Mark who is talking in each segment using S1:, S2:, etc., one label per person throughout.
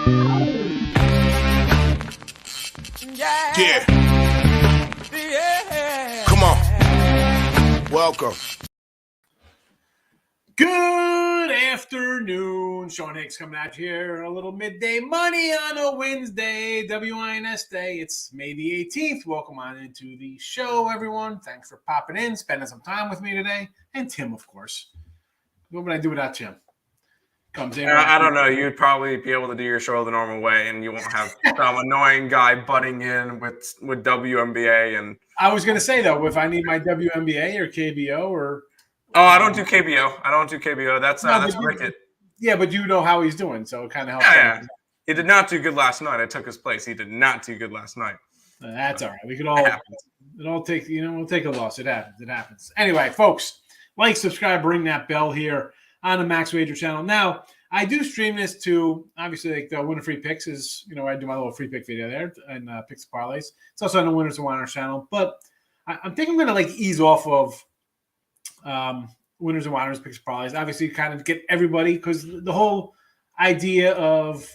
S1: Yeah. Come on. Welcome.
S2: Good afternoon. Sean Higgs coming out here. A little midday money on a Wednesday, WINSday. It's May the 18th. Welcome on into the show, everyone. Thanks for popping in, spending some time with me today. And Tim, of course. What would I do without Tim? Comes in.
S3: I don't know. You'd probably be able to do your show the normal way, and you won't have some annoying guy butting in with WNBA. And
S2: I was going to say, though, if I need my WNBA or KBO or...
S3: Oh, I don't do KBO. That's cricket.
S2: Yeah, but you know how he's doing, so it kind of helps.
S3: Yeah. He did not do good last night. I took his place. He did not do good last night.
S2: That's all right. We could all we'll take a loss. It happens. Anyway, folks, like, subscribe, ring that bell here on the Max Wager channel. Now, I do stream this to, obviously, like the winner free picks is, I do my little free pick video there and picks and parlays. It's also on the Winners and Winers channel, but I think I'm going to ease off of Winners and Winers, picks and parlays. Obviously, kind of get everybody, because the whole idea of,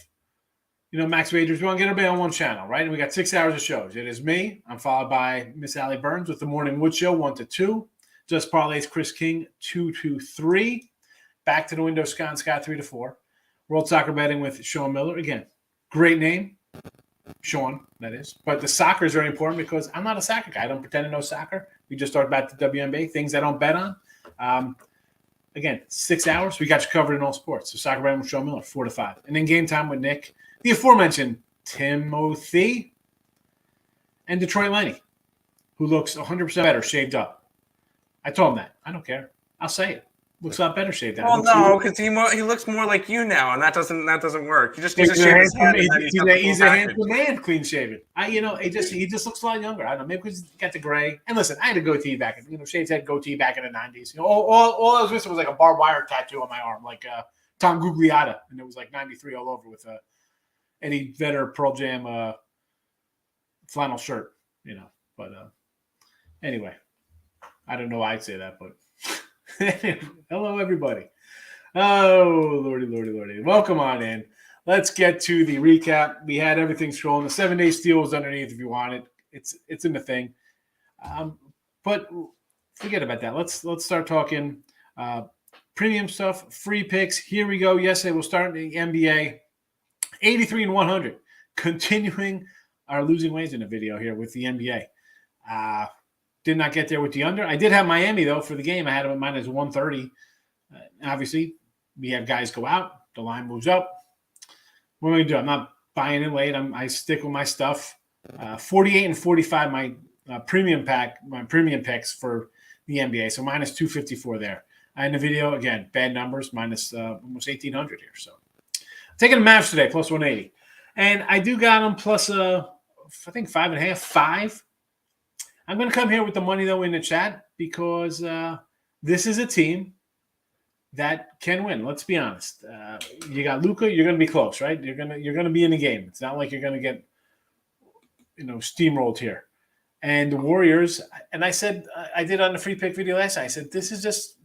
S2: Max Wagers, we want to get everybody on one channel, right? And we got 6 hours of shows. It is me. I'm followed by Miss Allie Burns with the Morning Wood Show, 1 to 2. Just Parlays, Chris King, 2 to 3. Back to the window, Scott 3 to 4. World Soccer Betting with Sean Miller. Again, great name. Sean, that is. But the soccer is very important because I'm not a soccer guy. I don't pretend to know soccer. We just talked about the WNBA, things I don't bet on. Again, 6 hours. We got you covered in all sports. So Soccer Betting with Sean Miller, 4 to 5. And then Game Time with Nick, the aforementioned Timothy, and Detroit Lenny, who looks 100% better shaved up. I told him that. I don't care. I'll say it. Looks a lot better shaved up.
S3: Well, no, because he looks more like you now, and that doesn't work. He just needs to shave his head.
S2: He's a handsome man, clean shaven. He just looks a lot younger. I don't know, maybe because he's got the gray. And listen, I had a goatee back in, shaved head goatee back in the 90s. All I was missing was like a barbed wire tattoo on my arm, like Tom Gugliotta, and it was like 93 all over with Eddie Vedder Pearl Jam flannel shirt, But anyway, I don't know why I'd say that, but. Hello, everybody. Oh, Lordy. Welcome on in. Let's get to the recap. We had everything scrolling. The 7-day steal was underneath if you want it. It's in the thing. But forget about that. Let's start talking premium stuff, free picks. Here we go. Yesterday we'll start in the NBA. 83 and 100. Continuing our losing ways in the video here with the NBA. Did not get there with the under. I did have Miami, though, for the game. I had them at minus 130. Obviously, we have guys go out. The line moves up. What am I going to do? I'm not buying in late. I stick with my stuff. 48 and 45, my premium picks for the NBA. So minus 254 there. In the video, again, bad numbers, minus almost 1,800 here. So taking the Mavs today, plus 180. And I do got them plus, I think, 5.5, 5. I'm going to come here with the money, though, in the chat because this is a team that can win. Let's be honest. You got Luka. You're going to be close, right? You're going to be in the game. It's not like you're going to get, steamrolled here. And the Warriors. And I said I did on the free pick video last night. I said this is just.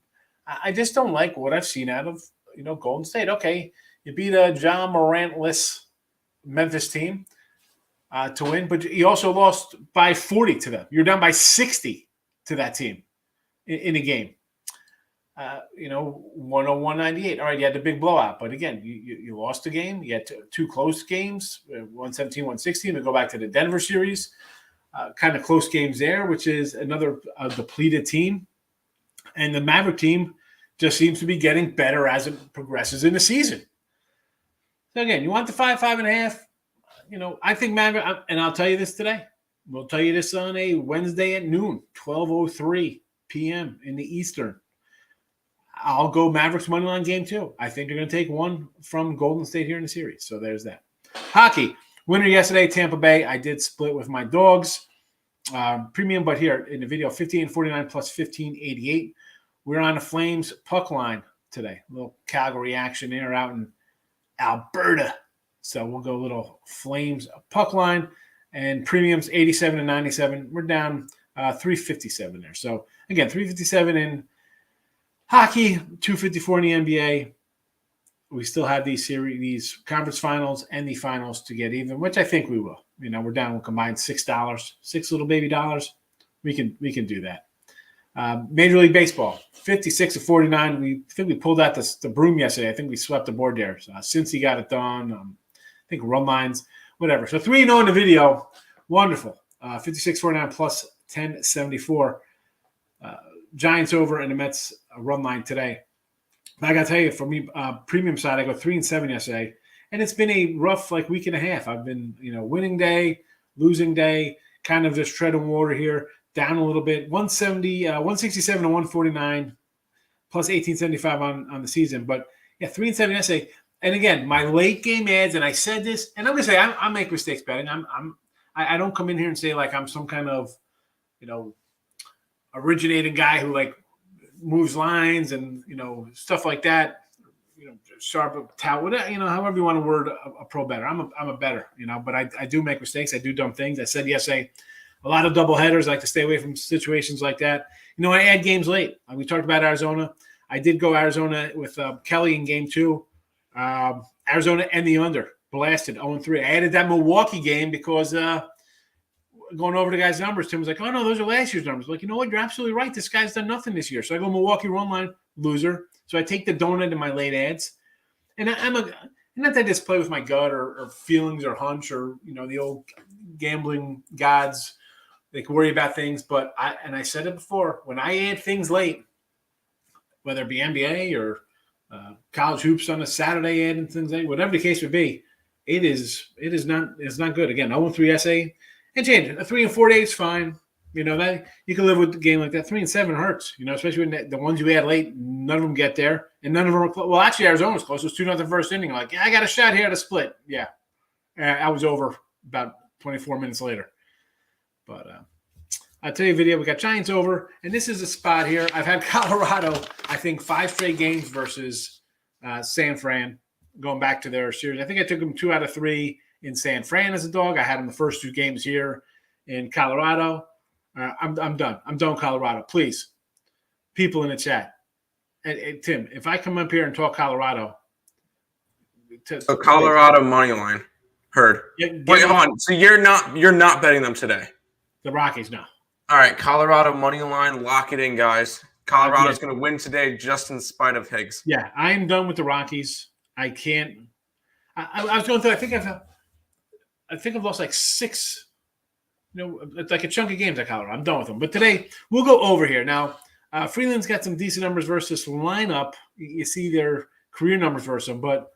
S2: I just don't like what I've seen out of Golden State. Okay, you beat a John Morant-less Memphis team. To win, but you also lost by 40 to them. You're down by 60 to that team in a game. 101-98. All right, you had the big blowout, but again, you lost the game. You had two close games, 117-116. To go back to the Denver series, kind of close games there, which is another depleted team. And the Maverick team just seems to be getting better as it progresses in the season. So again, you want the 5.5. I think Maverick, and I'll tell you this today. We'll tell you this on a Wednesday at noon, 12:03 p.m. in the Eastern. I'll go Mavericks money line game too. I think they're going to take one from Golden State here in the series. So there's that. Hockey winner yesterday, Tampa Bay. I did split with my dogs. Premium, but here in the video, 15.49 plus 15.88. We're on the Flames puck line today. A little Calgary action there out in Alberta. So we'll go a little Flames puck line, and premiums 87 and 97. We're down 357 there. So again, 357 in hockey, 254 in the NBA. we still have these conference finals and the finals to get even, which I think we will. We're down, we'll combine $6, six little baby dollars. We can do that. Major League Baseball, 56-49. I think we pulled out the broom yesterday. I think we swept the board there. So, since he got it done, I think run lines, whatever. So 3-0 in the video. Wonderful. 56-49 plus 1074. Giants over and the Mets run line today. But I got to tell you, for me, premium side, I go 3-7 yesterday. And it's been a rough week and a half. I've been, winning day, losing day, kind of just treading water here, down a little bit. 167 to 149, plus 1875 on the season. But yeah, 3-7 yesterday. And again, my late game ads, and I said this, and I'm gonna say I make mistakes betting. I don't come in here and say like I'm some kind of, originating guy who moves lines and stuff like that. Sharp tout, whatever, however you want to word a pro better. I'm a better, but I do make mistakes. I do dumb things. I said yesterday, a lot of double headers. I like to stay away from situations like that. I add games late. We talked about Arizona. I did go Arizona with Kelly in game 2. Arizona and the under, blasted 0-3. I added that Milwaukee game because going over the guy's numbers, Tim was like, oh, no, those are last year's numbers. Like, you know what? You're absolutely right. This guy's done nothing this year. So I go Milwaukee run line, loser. So I take the donut in my late ads. And not that I just play with my gut or feelings or hunch or, the old gambling gods. They can worry about things. But I said it before, when I add things late, whether it be NBA or college hoops on a Saturday ad and things like whatever the case would be, it's not good. Again, 0-3 SA and change it. A 3-4 day is fine. That you can live with the game like that. 3-7 hurts. Especially when the ones you add late, none of them get there, and none of them are close. Well, actually, Arizona was close. It was 2-0 first inning. Like, yeah, I got a shot here to split. Yeah, I was over about 24 minutes later. But I'll tell you a video. We got Giants over, and this is a spot here. I've had Colorado, I think, 5 straight games versus San Fran, going back to their series. I think I took them 2 out of 3 in San Fran as a dog. I had them the first 2 games here in Colorado. I'm done. I'm done, Colorado. Please, people in the chat. And Tim, if I come up here and talk Colorado.
S3: So Colorado money line. Heard. Wait, hold on. So you're not betting them today?
S2: The Rockies, no.
S3: All right, Colorado money line. Lock it in, guys. Colorado's going to win today just in spite of Higgs.
S2: Yeah, I am done with the Rockies. I can't. I was going through. I think I've lost like 6. It's like a chunk of games at Colorado. I'm done with them. But today, we'll go over here. Now, Freeland's got some decent numbers versus lineup. You see their career numbers versus them. But,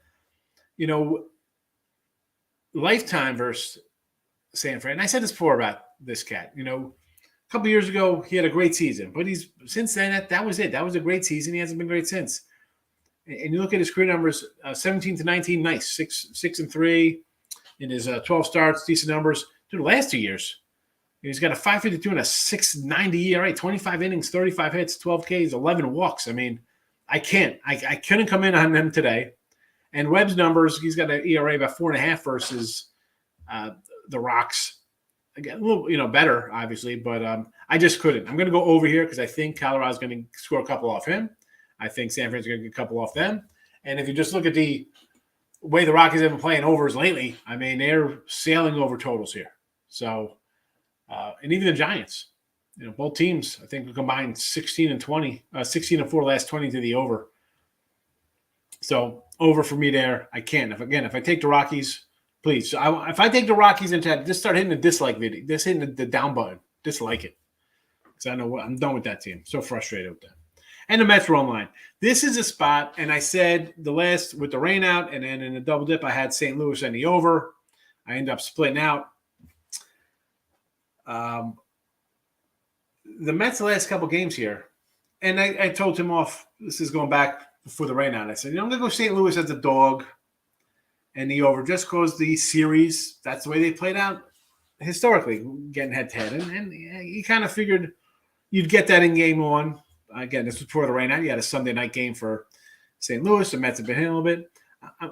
S2: lifetime versus San Fran. And I said this before about this cat. A couple of years ago, he had a great season. But since then, that was it. That was a great season. He hasn't been great since. And you look at his career numbers, 17-19, nice. 6-3 in his 12 starts, decent numbers. Dude, the last 2 years, he's got a 5.52 and a 6.90 ERA, 25 innings, 35 hits, 12 Ks, 11 walks. I mean, I couldn't come in on them today. And Webb's numbers, he's got an ERA about 4.5 versus the Rocks. Again, a little, better, obviously, but I just couldn't. I'm going to go over here because I think Colorado's going to score a couple off him. I think San Francisco's going to get a couple off them. And if you just look at the way the Rockies have been playing overs lately, I mean, they're sailing over totals here. So, and even the Giants, both teams, I think, combined 16-20, 16-4 last 20 to the over. So, over for me there. I can't. If I take the Rockies, please. So if I take the Rockies in chat, just start hitting the dislike video. Just hitting the down button. Dislike it. Because I know I'm done with that team. So frustrated with that. And the Mets run line. This is a spot, and I said the last with the rain out, and then in the double dip, I had St. Louis and the over. I end up splitting out. The Mets the last couple games here, and I told him off. This is going back before the rain out. I said, I'm going to go St. Louis as a dog and the over just because the series, that's the way they played out historically, getting head-to-head. And you kind of figured you'd get that in game 1. Again, this was before the rain out. You had a Sunday night game for St. Louis. The Mets have been hitting a little bit.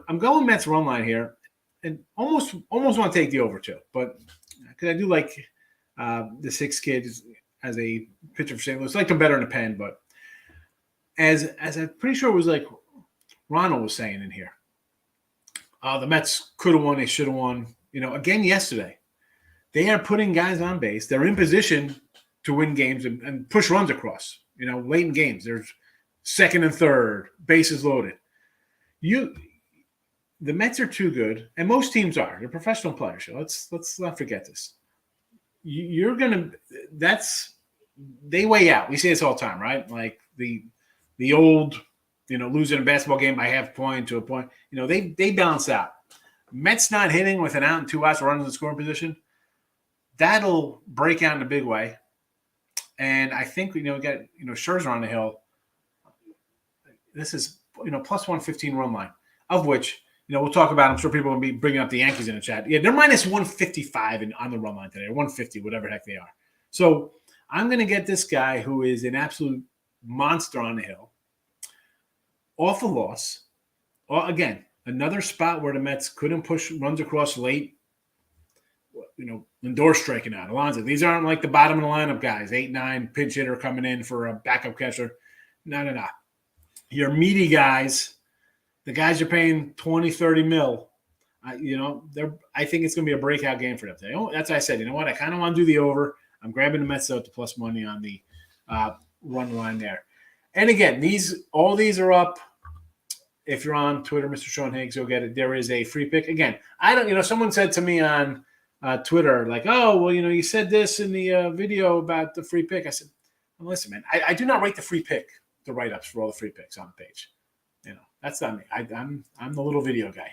S2: I'm going Mets run line here and almost want to take the over too. But because I do like the 6 kids as a pitcher for St. Louis. I like them better in the pen, but as I'm pretty sure it was like Ronald was saying in here. The Mets could have won. They should have won. Again yesterday. They are putting guys on base. They're in position to win games and push runs across. Late in games. There's second and third, bases loaded. The Mets are too good, and most teams are. They're professional players. So let's not forget this. They weigh out. We say this all the time, right? Like the old, losing a basketball game by half point to a point. They balance out. Mets not hitting with an out and 2 outs, runners in scoring position. That'll break out in a big way. And I think we got Scherzer on the hill. This is plus 115 run line, of which we'll talk about. I'm sure people will be bringing up the Yankees in the chat. Yeah, they're minus 155 on the run line today, or 150, whatever the heck they are. So I'm going to get this guy who is an absolute monster on the hill off a loss. Again, another spot where the Mets couldn't push runs across late. Lindor striking out. Alonso. These aren't like the bottom of the lineup guys. 8-9 pinch hitter coming in for a backup catcher. No. Your meaty guys, the guys you're paying 20, 30 mil. I think it's going to be a breakout game for them today. That's what I said. You know what? I kind of want to do the over. I'm grabbing the Mets out to plus money on the run line there. And again, all these are up. If you're on Twitter, Mr. Sean Higgs, you'll get it. There is a free pick. Again, I don't. Someone said to me on Twitter, like, oh, well, you said this in the video about the free pick. I said, well, listen, man, I do not rate the free pick, the write-ups for all the free picks on the page. That's not me. I'm the little video guy here.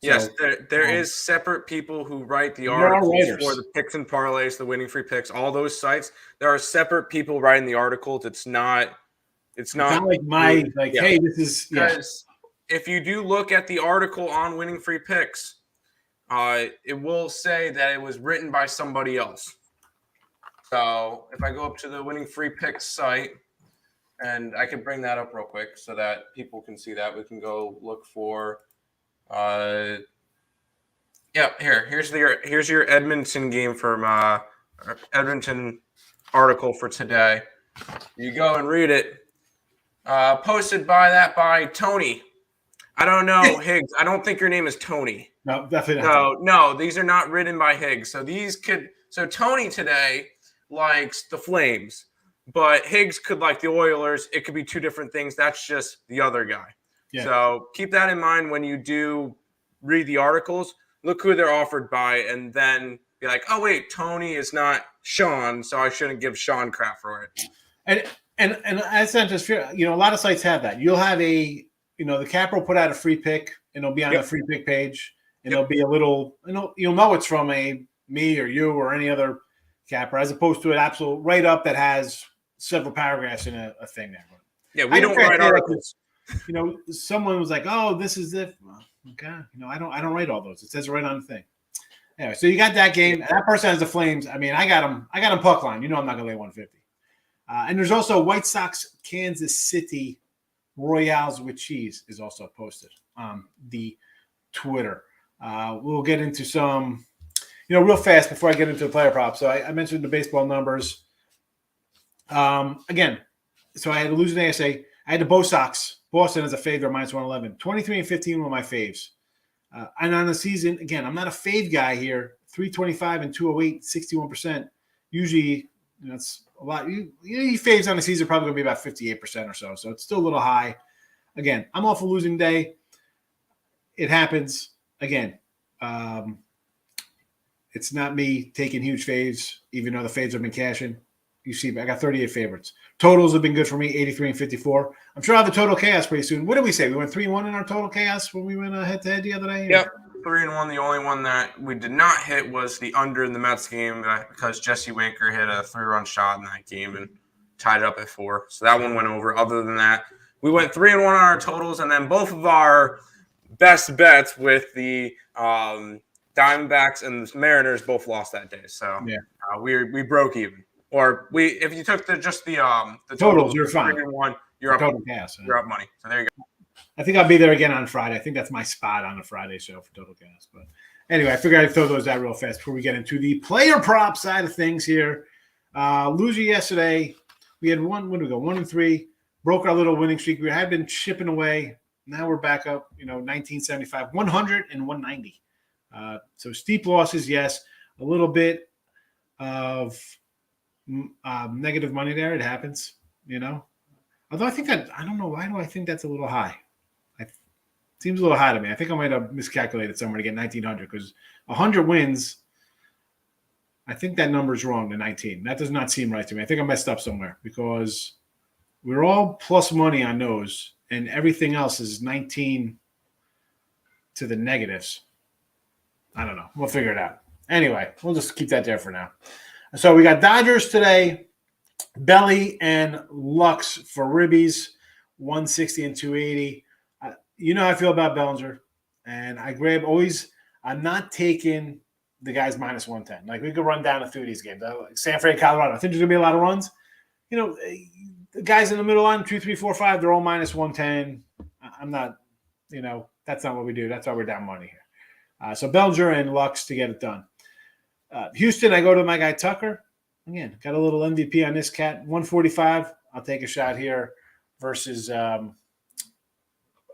S3: Yes, there is separate people who write the articles for the picks and parlays, the winning free picks, all those sites. There are separate people writing the articles. It's not
S2: like hey, this is
S3: because if you do look at the article on winning free picks, it will say that it was written by somebody else. So if I go up to the winning free picks site, and I can bring that up real quick so that people can see that. We can go look for here's your Edmonton game from Edmonton article for today. You go and read it. Posted by Tony. I don't know, Higgs. I don't think your name is Tony.
S2: No, definitely not.
S3: No, these are not written by Higgs. So Tony today likes the Flames, but Higgs could like the Oilers. It could be two different things. That's just the other guy. Yeah. So keep that in mind when you do read the articles. Look who they're offered by, and then be like, oh wait, Tony is not Sean, so I shouldn't give Sean crap for it.
S2: And that's not just fair. A lot of sites have that. You'll have the Capper will put out a free pick, and it'll be on the free pick page, and it'll be a little, you'll know it's from me or you or any other Capper, as opposed to an absolute write-up that has several paragraphs in a thing there.
S3: Yeah, we don't write articles.
S2: Someone was like, "Oh, this is it." Well, okay, I don't write all those. It says it right on the thing. Anyway, so you got that game. That person has the Flames. I mean, I got them puck line. I'm not gonna lay 150. And there's also White Sox, Kansas City, Royals with cheese is also posted on the Twitter. We'll get into some, real fast before I get into the player props. So I mentioned the baseball numbers. Again, so I had a losing ASA. I had the Bo Sox, Boston as a favorite, minus 111. 23-15 were my faves. And on the season, again, I'm not a fave guy here. 325 and 208, 61%. Usually, that's a lot. You faves on the season are probably going to be about 58% or so. So it's still a little high. Again, I'm off a losing day. It happens. Again, it's not me taking huge faves, even though the faves have been cashing. You see, I got 38 favorites. Totals have been good for me, 83 and 54. I'm sure I'll have a total chaos pretty soon. What did we say? We went 3-1 in our total chaos when we went head-to-head the other day?
S3: Yep, 3-1. The only one that we did not hit was the under in the Mets game because Jesse Winker hit a 3-run shot in that game and tied it up at 4. So that one went over. Other than that, we went 3-1 on our totals, and then both of our best bets with the Diamondbacks and the Mariners both lost that day. So we broke even. Or if you took the
S2: totals, you're fine.
S3: 3-1, you're up.
S2: Total gas.
S3: You're up money. So there you go.
S2: I think I'll be there again on Friday. I think that's my spot on the Friday show for total gas. But anyway, I figured I'd throw those out real fast before we get into the player prop side of things here. Loser yesterday. We had 1 and 3. Broke our little winning streak. We had been chipping away. Now we're back up, 1975, 100 and 190. So steep losses, yes. A little bit of negative money there. It happens, Although I think I don't know. Why do I think that's a little high? It seems a little high to me. I think I might have miscalculated somewhere to get 1,900 because 100 wins. I think that number is wrong to 19. That does not seem right to me. I think I messed up somewhere because we're all plus money on those, and everything else is 19 to the negatives. I don't know. We'll figure it out. Anyway, we'll just keep that there for now. So we got Dodgers today, Belly and Lux for ribbies, 160 and 280. You know how I feel about Bellinger, and I grab always. I'm not taking the guys minus 110. Like we could run down a few of these games. Like San Fran, Colorado. I think there's gonna be a lot of runs. The guys in the middle line, 2, 3, 4, 5, they're all minus 110. I'm not, that's not what we do. That's why we're down money here. So Bellinger and Lux to get it done. Houston, I go to my guy Tucker. Again, got a little MVP on this cat. 145. I'll take a shot here versus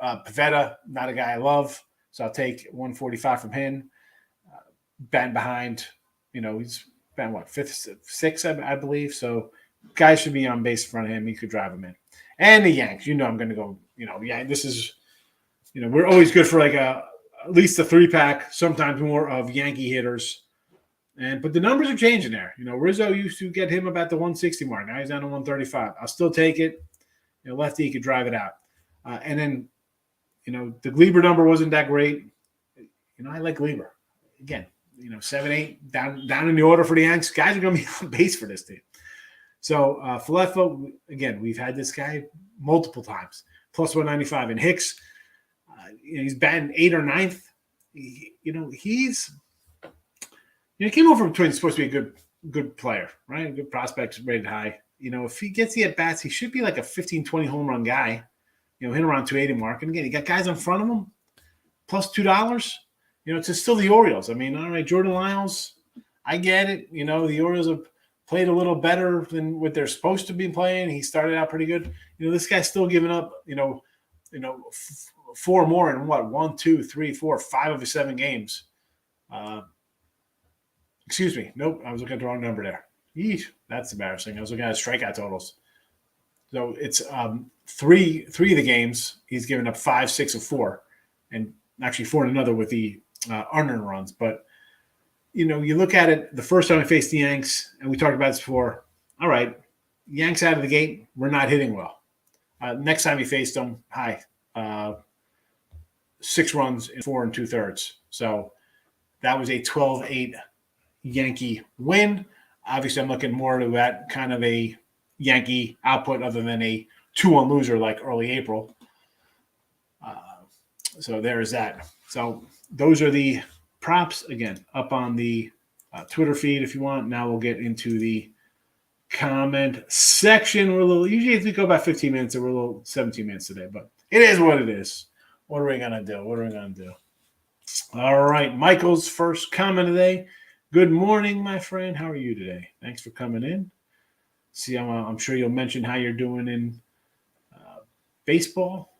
S2: Pavetta, not a guy I love. So I'll take 145 from him. Batting behind, he's been fifth, sixth, I believe. So guys should be on base in front of him. He could drive him in. And the Yanks, I'm going to go, this is, we're always good for like at least a 3-pack, sometimes more of Yankee hitters. But the numbers are changing there. Rizzo used to get him about the 160 mark. Now he's down to 135. I'll still take it. Lefty could drive it out. And then, the Gleber number wasn't that great. I like Gleber. Again, 7, 8, down in the order for the Yanks. Guys are going to be on base for this team. So, Falefo, again, we've had this guy multiple times, plus 195. And Hicks, he's batting 8th or 9th. He came over from Twins, supposed to be a good player, right? A good prospect, rated high. If he gets the at-bats, he should be like a 15, 20 home run guy, hit around 280 mark. And again, you got guys in front of him, plus $2. It's just still the Orioles. I mean, all right, Jordan Lyles, I get it. The Orioles have played a little better than what they're supposed to be playing. He started out pretty good. This guy's still giving up, 4 more in 1, 2, 3, 4, 5 of his 7 games. Excuse me. Nope, I was looking at the wrong number there. Yeesh, that's embarrassing. I was looking at his strikeout totals. So it's 3 of the games he's given up 5, 6, and 4, and actually 4 in another with the unearned runs. But you look at it. The first time we faced the Yanks, and we talked about this before. All right, Yanks out of the gate, we're not hitting well. Next time we faced them, 6 runs in 4 2/3. So that was a 12-8 Yankee win. Obviously, I'm looking more to that kind of a Yankee output other than a 2-1 loser like early April. So there is that. So those are the props, again, up on the Twitter feed if you want. Now we'll get into the comment section. Usually we go about 15 minutes, and we're a little 17 minutes today, but it is what it is. What are we going to do? All right, Michael's first comment today. Good morning, my friend. How are you today? Thanks for coming in. See, I'm sure you'll mention how you're doing in baseball.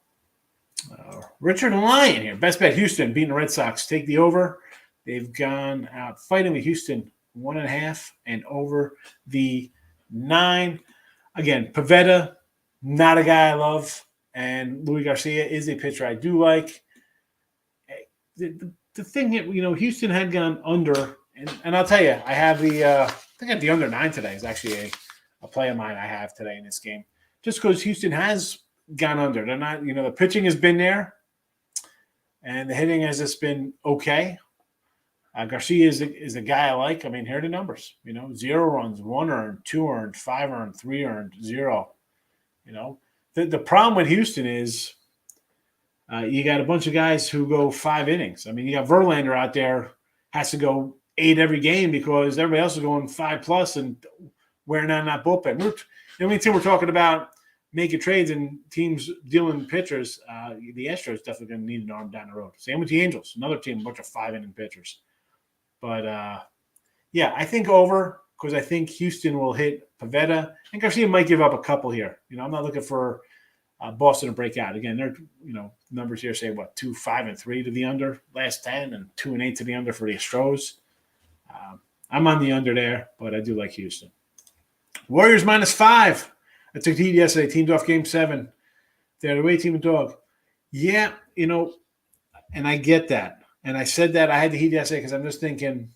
S2: Richard Lyon here. Best bet Houston beating the Red Sox. Take the over. They've gone out fighting with Houston 1.5 and over the 9. Again, Pavetta, not a guy I love. And Luis Garcia is a pitcher I do like. The thing that, Houston had gone under. And I'll tell you, I have I think I have the under 9 today. Is actually a play of mine I have today in this game. Just because Houston has gone under. They're not, the pitching has been there, and the hitting has just been okay. Garcia is a guy I like. I mean, here are the numbers. 0 runs, 1 earned, 2 earned, 5 earned, 3 earned, 0. The problem with Houston is you got a bunch of guys who go 5 innings. I mean, you got Verlander out there has to go 8 every game because everybody else is going 5+ and wearing out that bullpen. The only team we're talking about making trades and teams dealing with pitchers, the Astros definitely going to need an arm down the road. Same with the Angels, another team, a bunch of 5-inning pitchers. But, I think over because I think Houston will hit Pavetta. And Garcia might give up a couple here. I'm not looking for Boston to break out. Again, their numbers here say 2-5-3 to the under last 10 and 2-8 to the under for the Astros. I'm on the under there, but I do like Houston. Warriors -5. I took the Heat yesterday. Teamed off Game 7. They're the away team and dog. Yeah, and I get that. And I said that I had the Heat yesterday because I'm just thinking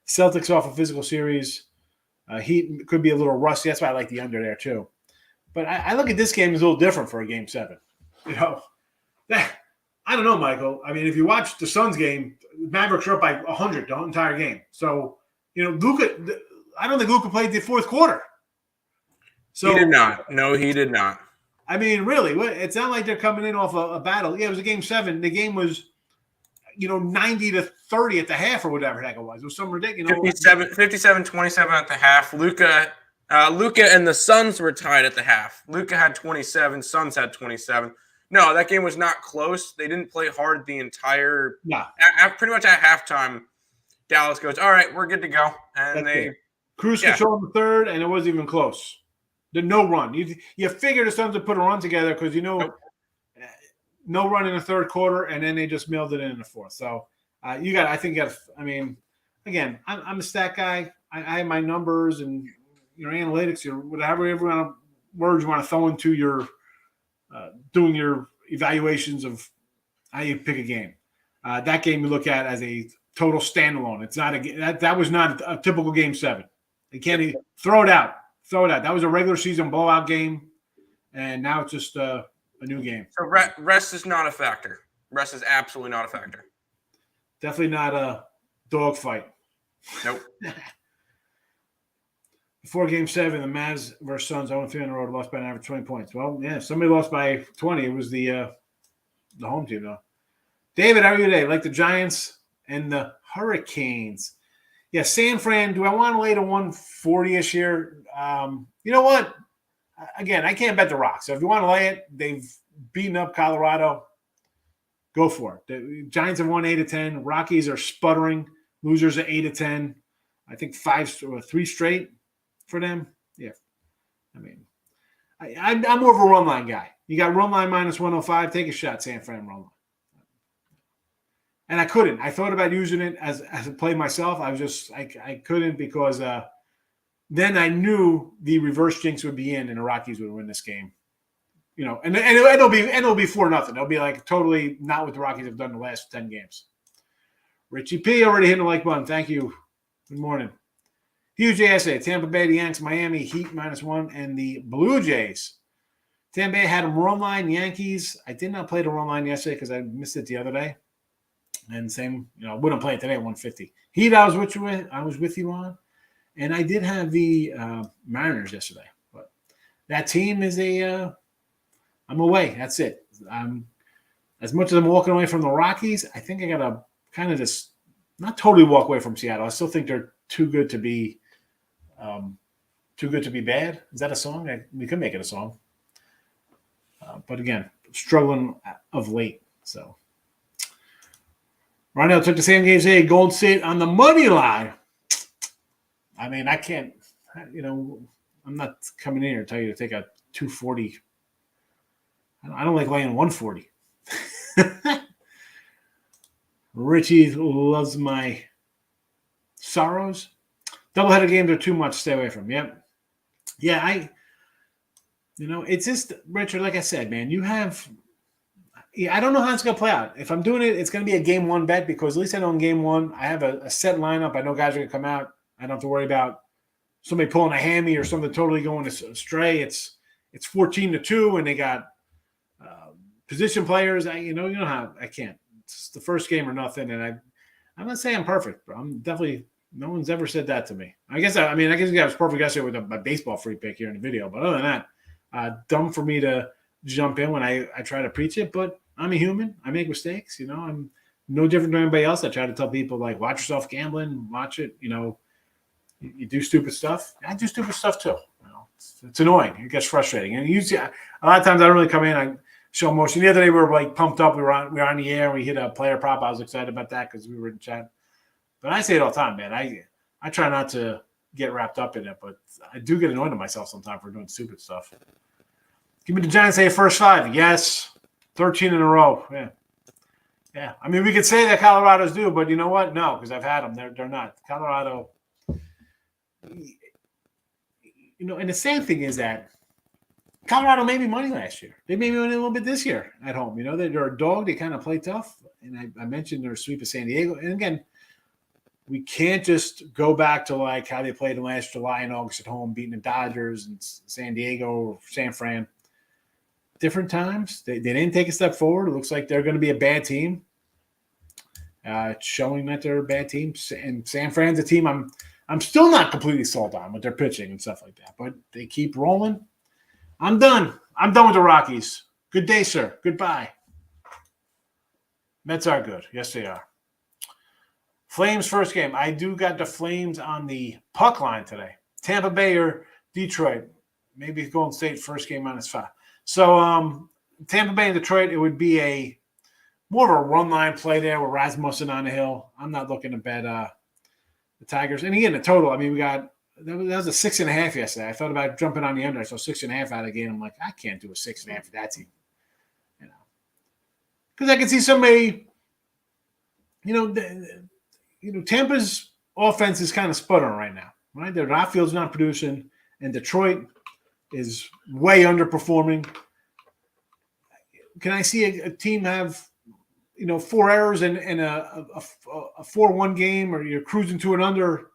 S2: Celtics off a physical series. Heat could be a little rusty. That's why I like the under there too. But I look at this game as a little different for a Game 7. I don't know, Michael. I mean, if you watch the Suns game, Mavericks are up by 100 the entire game. So, Luka, I don't think Luka played the fourth quarter. So
S3: he did not. No, he did not.
S2: I mean, really, it's not like they're coming in off a battle. Yeah, it was a Game 7. The game was, 90-30 at the half or whatever the heck it was. It was something ridiculous.
S3: 57-27 at the half. Luka and the Suns were tied at the half. Luka had 27. Suns had 27. No, that game was not close. They didn't play hard the entire.
S2: Yeah.
S3: Pretty much at halftime, Dallas goes, "All right, we're good to go," and they
S2: cruise control in the third, and it wasn't even close. The no run. You figure the Suns would put a run together because no run in the third quarter, and then they just mailed it in the fourth. So I mean, again, I'm a stat guy. I have my numbers and analytics, whatever words you want to throw into your doing your evaluations of how you pick a game. That game you look at as a total standalone. It's not that was not a typical Game 7. You can't even throw it out. That was a regular season blowout game, and now it's just a new game.
S3: So rest is not a factor. Rest is absolutely not a factor.
S2: Definitely not a dog fight.
S3: Nope.
S2: Before Game 7, the Mavs versus Suns 0-3 on the road, lost by an average 20 points. Well, yeah, somebody lost by 20. It was the home team, though. David, how are you today? Like the Giants and the Hurricanes. Yeah, San Fran, do I want to lay to 140-ish here? You know what? Again, I can't bet the Rocks. So if you want to lay it, they've beaten up Colorado. Go for it. The Giants have won 8-10. Rockies are sputtering. Losers at 8-10. I think 3 straight for them. Yeah. I mean, I'm more of a run line guy. You got run line -105. Take a shot, San Fran run line. And I couldn't. I thought about using it as a play myself. I couldn't because then I knew the reverse jinx would be in and the Rockies would win this game. And it'll be 4-0. It'll be like totally not what the Rockies have done the last 10 games. Richie P already hitting the like button. Thank you. Good morning. Huge ASA. Tampa Bay, the Yanks, Miami, Heat -1, and the Blue Jays. Tampa Bay had them run line Yankees. I did not play the run line yesterday because I missed it the other day. And same, I wouldn't play it today at 150. Heat, I was with you on. And I did have the Mariners yesterday. But that team is I'm away. That's it. As much as I'm walking away from the Rockies, I think I got to kind of just not totally walk away from Seattle. I still think they're too good to be bad. Is that a song? We could make it a song. But again, struggling of late. So Ronell took the same game today. Golden State on the money line. I mean, I can't. I'm not coming in here to tell you to take a 240. I don't like laying 140. Richie loves my sorrows. Doubleheader games are too much to stay away from. Yep. Yeah, it's just, Richard, like I said, man, I don't know how it's going to play out. If I'm doing it, it's going to be a Game 1 bet because at least I know in Game 1, I have a set lineup. I know guys are going to come out. I don't have to worry about somebody pulling a hammy or something totally going astray. It's 14-2, and they got position players. You know how I can't. It's the first game or nothing, and I'm not saying I'm perfect, but I'm definitely. No one's ever said that to me. I guess you guys was perfect yesterday with my baseball free pick here in the video, but other than that, dumb for me to jump in when I try to preach it. But I'm a human. I make mistakes. I'm no different than anybody else. I try to tell people like, watch yourself gambling, watch it. You do stupid stuff. I do stupid stuff too. It's annoying. It gets frustrating. And usually, a lot of times I don't really come in. I show emotion. The other day we were like pumped up. We were on the air. And we hit a player prop. I was excited about that because we were in chat. But I say it all the time, man. I try not to get wrapped up in it, but I do get annoyed at myself sometimes for doing stupid stuff. Give me the Giants say first 5. Yes. 13 in a row. Yeah. Yeah. I mean, we could say that Colorado's due, but you know what? No, because I've had them. They're not. Colorado. And the same thing is that Colorado made me money last year. They made me money a little bit this year at home. They're a dog. They kind of play tough. And I mentioned their sweep of San Diego. And again, we can't just go back to like how they played in last July and August at home, beating the Dodgers and San Diego or San Fran. Different times. They didn't take a step forward. It looks like they're going to be a bad team. It's showing that they're a bad team. And San Fran's a team I'm still not completely sold on with their pitching and stuff like that. But they keep rolling. I'm done. I'm done with the Rockies. Good day, sir. Goodbye. Mets are good. Yes, they are. Flames first game. I do got the Flames on the puck line today. Tampa Bay or Detroit. Maybe Golden State first game -5. So Tampa Bay and Detroit, it would be more of a run line play there with Rasmussen on the hill. I'm not looking to bet the Tigers. And again, the total, I mean, that was a 6.5 yesterday. I thought about jumping on the under. So 6.5 out of the game. I'm like, I can't do a 6.5 for that team. Because I can see somebody, Tampa's offense is kind of sputtering right now, right? Their outfield's not producing, and Detroit is way underperforming. Can I see a team have, 4 errors and a 4-1 game, or you're cruising to an under,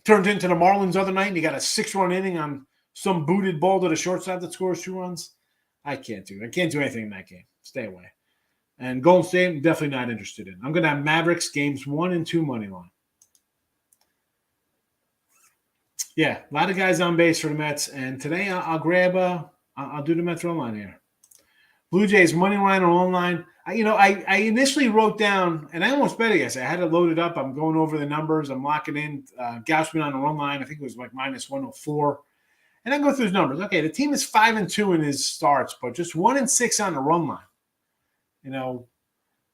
S2: turned into the Marlins other night, and you got a 6-run inning on some booted ball to the shortstop that scores 2 runs? I can't do anything in that game. Stay away. And Golden State, I'm definitely not interested in. I'm going to have Mavericks games 1 and 2 money line. Yeah, a lot of guys on base for the Mets. And today I'll grab I'll do the Mets run line here. Blue Jays money line or online. I initially wrote down, and I almost bet it yesterday. I had it loaded up. I'm going over the numbers. I'm locking in Gausman on the run line. I think it was like -104. And I go through his numbers. Okay, the team is 5-2 in his starts, but just 1-6 on the run line.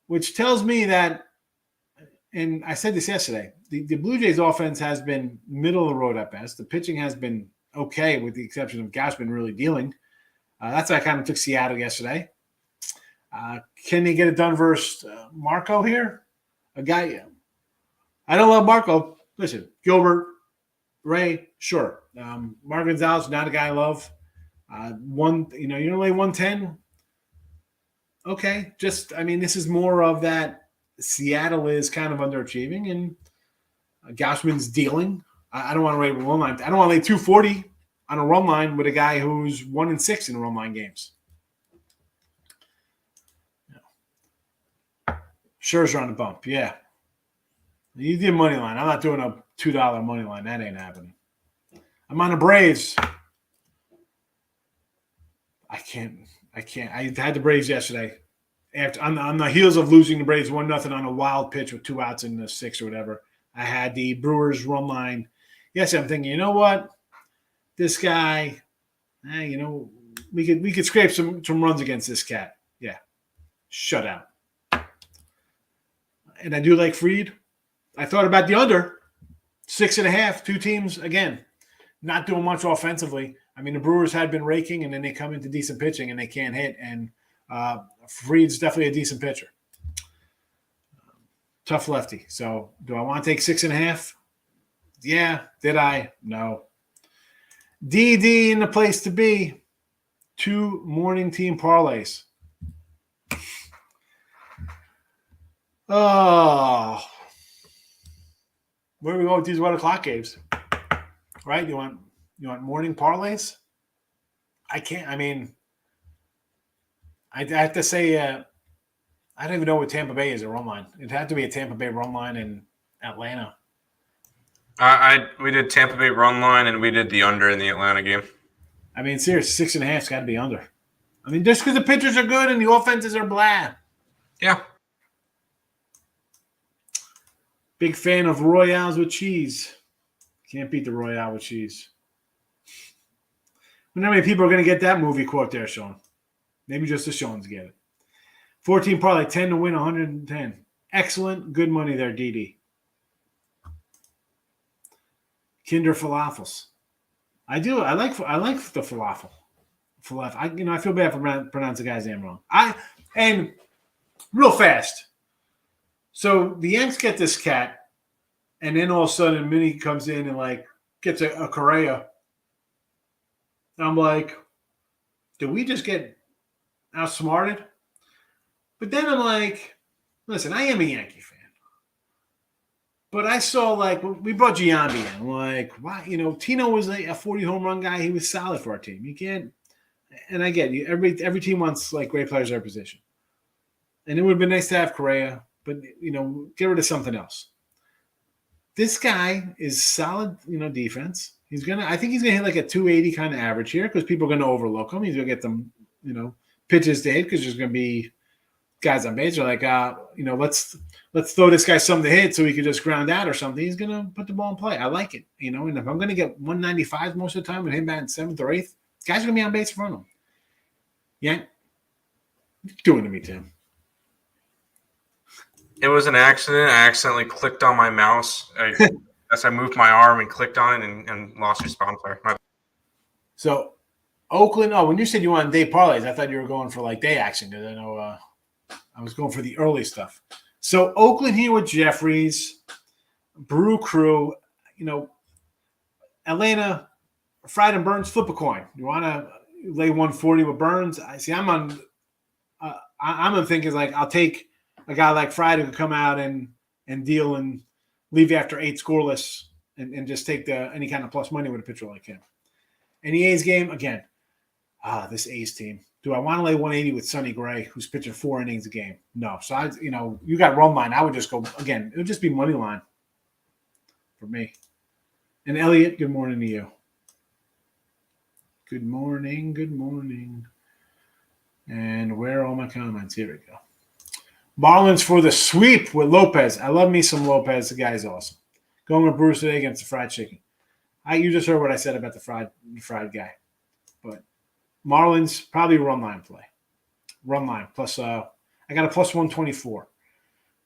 S2: Which tells me that, and I said this yesterday, the Blue Jays offense has been middle of the road at best. The pitching has been okay, with the exception of Gausman really dealing. That's why I kind of took Seattle yesterday. Can they get it done versus Marco here? A guy, I don't love Marco. Listen, Gilbert, Ray, sure. Mark Gonzalez, not a guy I love. You're only 110. Okay, this is more of that. Seattle is kind of underachieving, and Gausman's dealing. I don't want to rate run line. I don't want to lay 240 on a run line with a guy who's 1-6 in run line games. Scherzer on the bump, yeah. You did money line. I'm not doing a $2 money line. That ain't happening. I'm on the Braves. I can't. I had the Braves yesterday. On the heels of losing the Braves 1-0 on a wild pitch with 2 outs in the 6th or whatever, I had the Brewers run line. Yes, I'm thinking, you know what? This guy, we could scrape some runs against this cat. Yeah. Shut out. And I do like Fried. I thought about the under. 6.5, 2 teams, again, not doing much offensively. I mean, the Brewers had been raking, and then they come into decent pitching, and they can't hit. And Fried's definitely a decent pitcher. Tough lefty. So do I want to take 6.5? Yeah. Did I? No. DD in the place to be. 2 morning team parlays. Oh. Where do we go with these 1 o'clock games? Right? You want morning parlays? I can't. I mean, I have to say, I don't even know what Tampa Bay is a run line. It'd have to be a Tampa Bay run line in Atlanta.
S3: We did Tampa Bay run line, and we did the under in the Atlanta game.
S2: I mean, seriously, 6.5's got to be under. I mean, just because the pitchers are good and the offenses are blah.
S3: Yeah.
S2: Big fan of Royales with cheese. Can't beat the Royale with cheese. I wonder how many people are going to get that movie quote there, Sean. Maybe just the Sean's get it. 14 parlay, 10 to win 110. Excellent. Good money there, DD. Kinder falafels. I do. I like the falafel. Fluff. I feel bad for pronouncing the guy's name wrong. And real fast. So the Yanks get this cat, and then all of a sudden Minnie comes in and like gets a Correa. And I'm like, did we just get outsmarted? But then I'm like, listen, I am a Yankee fan. But I saw, like, we brought Giambi in. I'm like, why? Tino was like a 40 home run guy. He was solid for our team. You can't, and I get you. Every team wants, like, great players at their position. And it would have been nice to have Correa, but, get rid of something else. This guy is solid, defense. I think he's going to hit like a 280 kind of average here because people are going to overlook him. He's going to get them, pitches to hit because there's going to be guys on base are like, let's throw this guy something to hit so he could just ground out or something. He's going to put the ball in play. I like it, and if I'm going to get 195 most of the time with him batting 7th or 8th, guys are going to be on base in front of him. Yeah. What are you doing to me, Tim?
S3: It was an accident. I accidentally clicked on my mouse. As I moved my arm and clicked on it and lost response there.
S2: So, Oakland, when you said you wanted day parlays, I thought you were going for like day action because I know I was going for the early stuff. So, Oakland here with Jeffries, Brew Crew, Atlanta, Fried and Burns, flip a coin. You want to lay 140 with Burns? I see. I'm thinking like I'll take a guy like Fried who could come out and deal and leave after 8 scoreless and just take any kind of plus money with a pitcher like him. And the A's game, again, this A's team. Do I want to lay 180 with Sonny Gray, who's pitching 4 innings a game? No. So, you got run line. I would just go, again, it would just be money line for me. And Elliot, good morning to you. Good morning. Good morning. And where are all my comments? Here we go. Marlins for the sweep with Lopez. I love me some Lopez. The guy's awesome. Going with Bruce today against the fried chicken. You just heard what I said about the fried guy. But Marlins, probably run line play. Run line. Plus, I got a plus 124.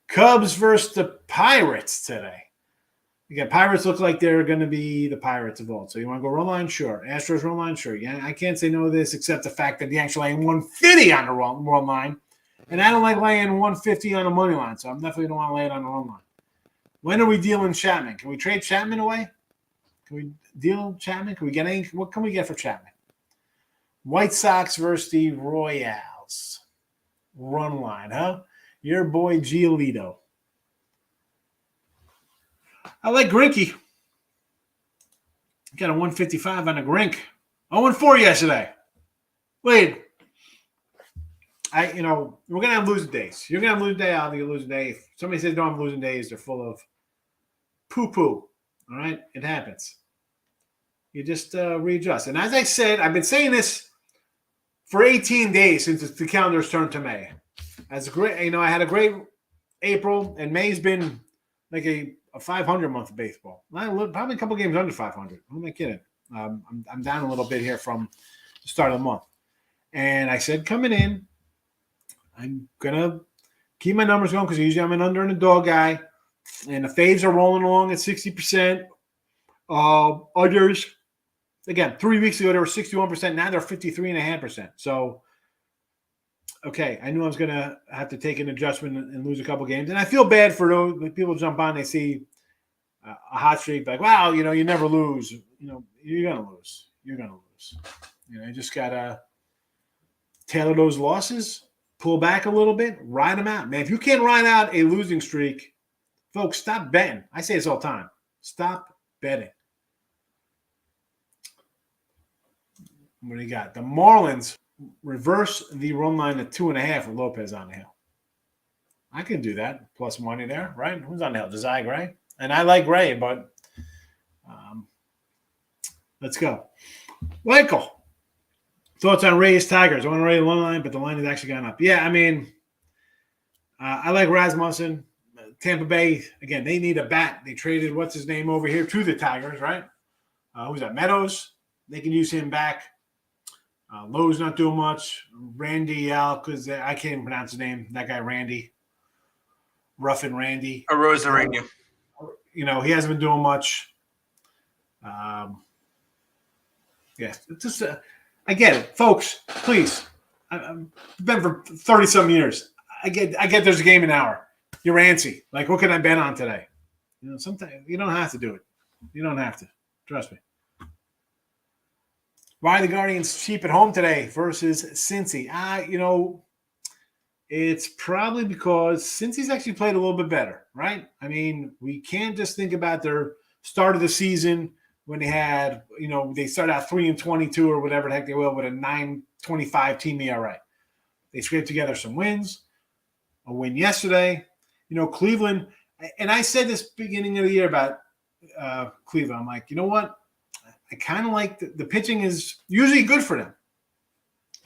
S2: Cubs versus the Pirates today. Again, Pirates look like they're going to be the Pirates of old. So you want to go run line? Sure. Astros run line? Sure. Yeah, I can't say no to this except the fact that they actually laying 150 on the run line. And I don't like laying 150 on the money line, so I definitely don't want to lay it on the run line. When are we dealing Chapman? Can we trade Chapman away? Can we deal Chapman? Can we get any? What can we get for Chapman? White Sox versus the Royals. Run line, huh? Your boy Giolito. I like Grinky. Got a 155 on a Grink. 0-4 yesterday. Wait. We're gonna have losing days. You're gonna have losing day. I'll be a losing day. If somebody says don't have losing days, they're full of poo-poo. All right, it happens. You just readjust. And as I said, I've been saying this for 18 days since the calendar's turned to May. As a great, I had a great April, and May's been like a 500 month of baseball. Probably a couple games under 500. Who am I kidding? I'm down a little bit here from the start of the month. And I said coming in, I'm going to keep my numbers going because usually I'm an under and a dog guy. And the faves are rolling along at 60%. Others, again, 3 weeks ago, they were 61%. Now they're 53.5%. So, okay, I knew I was going to have to take an adjustment and lose a couple games. And I feel bad for those when people jump on, they see a hot streak, like, wow, you never lose. You're going to lose. You're going to lose. You just got to tailor those losses. Pull back a little bit, ride them out. Man, if you can't ride out a losing streak, folks, stop betting. I say this all the time. Stop betting. What do you got? The Marlins reverse the run line at 2.5 with Lopez on the hill. I can do that. Plus money there, right? Who's on the hill? Josiah Gray? And I like Gray, but let's go. Michael. Thoughts on Rays Tigers? I want to rate the line, but the line has actually gone up. Yeah, I like Rasmussen. Tampa Bay, again, they need a bat. They traded what's his name over here to the Tigers, right? Who's that? Meadows. They can use him back. Lowe's not doing much. Randy because I can't even pronounce his name. That guy, Randy. Ruffin Randy.
S3: Arozarena.
S2: He hasn't been doing much. Yeah, it's just I get it, folks. Please, I've been for 30-some years. I get. There's a game an hour. You're antsy. Like, what can I bet on today? Sometimes you don't have to do it. You don't have to. Trust me. Why are the Guardians cheap at home today versus Cincy? It's probably because Cincy's actually played a little bit better, right? I mean, we can't just think about their start of the season when they had, they started out 3-22 or whatever the heck they will with a 9.25 team ERA. They scraped together some wins, a win yesterday. Cleveland, and I said this beginning of the year about Cleveland. I'm like, you know what? I kind of like the pitching is usually good for them.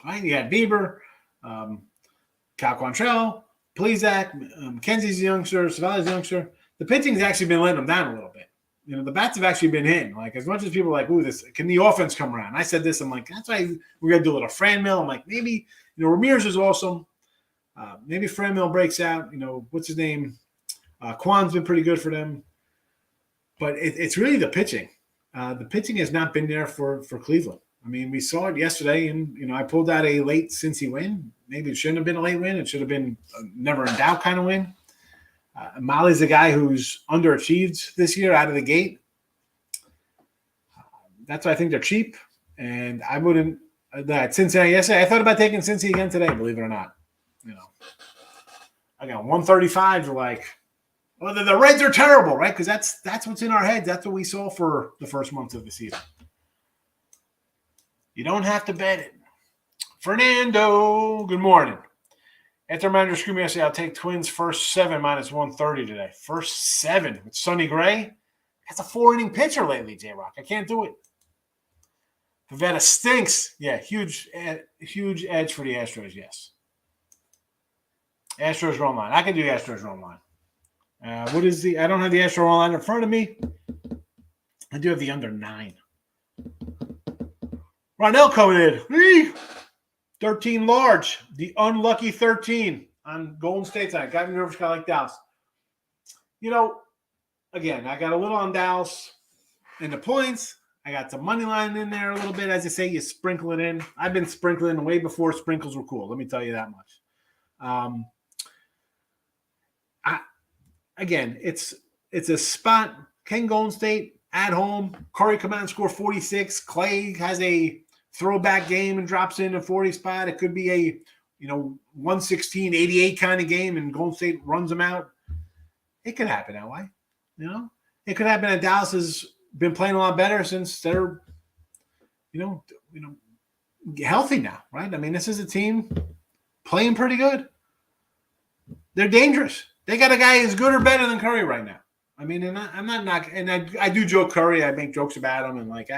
S2: Right? You had Bieber, Cal Quantrill, Plesac, Kenzie's a youngster, Savella's a youngster. The pitching's actually been letting them down a little bit. The bats have actually been hitting. Like, as much as people are like, ooh, can the offense come around? I said this. I'm like, that's why we're going to do a little Franmil. I'm like, maybe, Ramirez is awesome. Maybe Franmil breaks out. What's his name? Kwan's been pretty good for them. But it's really the pitching. The pitching has not been there for Cleveland. I mean, we saw it yesterday, and, I pulled out a late Cincy win. Maybe it shouldn't have been a late win. It should have been a never in doubt kind of win. Molly's a guy who's underachieved this year out of the gate. That's why I think they're cheap. And I wouldn't – Cincinnati yesterday, I thought about taking Cincy again today, believe it or not. I got 135 to like – well, the Reds are terrible, right? Because that's what's in our heads. That's what we saw for the first month of the season. You don't have to bet it. Fernando, good morning. After manager screwed me yesterday, I'll take Twins first 7 minus 130 today. First 7 with Sonny Gray. That's a 4-inning pitcher lately, J-Rock. I can't do it. Pavetta stinks. Yeah, huge edge for the Astros, yes. Astros run line. I can do the Astros run line. I don't have the Astros run line in front of me. I do have the under 9. Ronell coming in. 13 large. The unlucky 13 on Golden State tonight. Got me nervous, kind of like Dallas. Again, I got a little on Dallas in the points. I got some money line in there a little bit. As I say, you sprinkle it in. I've been sprinkling way before sprinkles were cool. Let me tell you that much. Again, it's a spot. Ken Golden State at home. Curry come out and score 46. Clay has a throwback game and drops in a 40 spot. It could be a 116-88 kind of game, and Golden State runs them out. It could happen that way. It could happen that Dallas has been playing a lot better since they're healthy now, right? I mean, this is a team playing pretty good. They're dangerous. They got a guy who's good or better than Curry right now. I mean, and I'm not knocking, and I do joke Curry. I make jokes about him, and like,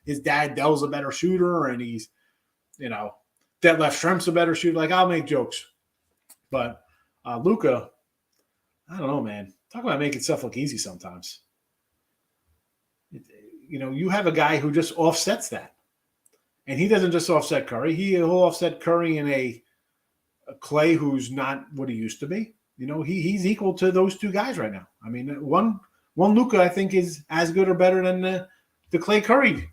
S2: his dad Dell's a better shooter, and he's, Detlef Schrempf's a better shooter. Like, I'll make jokes, but Luka, I don't know, man. Talk about making stuff look easy sometimes. You have a guy who just offsets that, and he doesn't just offset Curry. He'll offset Curry in a Clay who's not what he used to be. He's equal to those two guys right now. I mean, one Luka I think is as good or better than the Clay Curry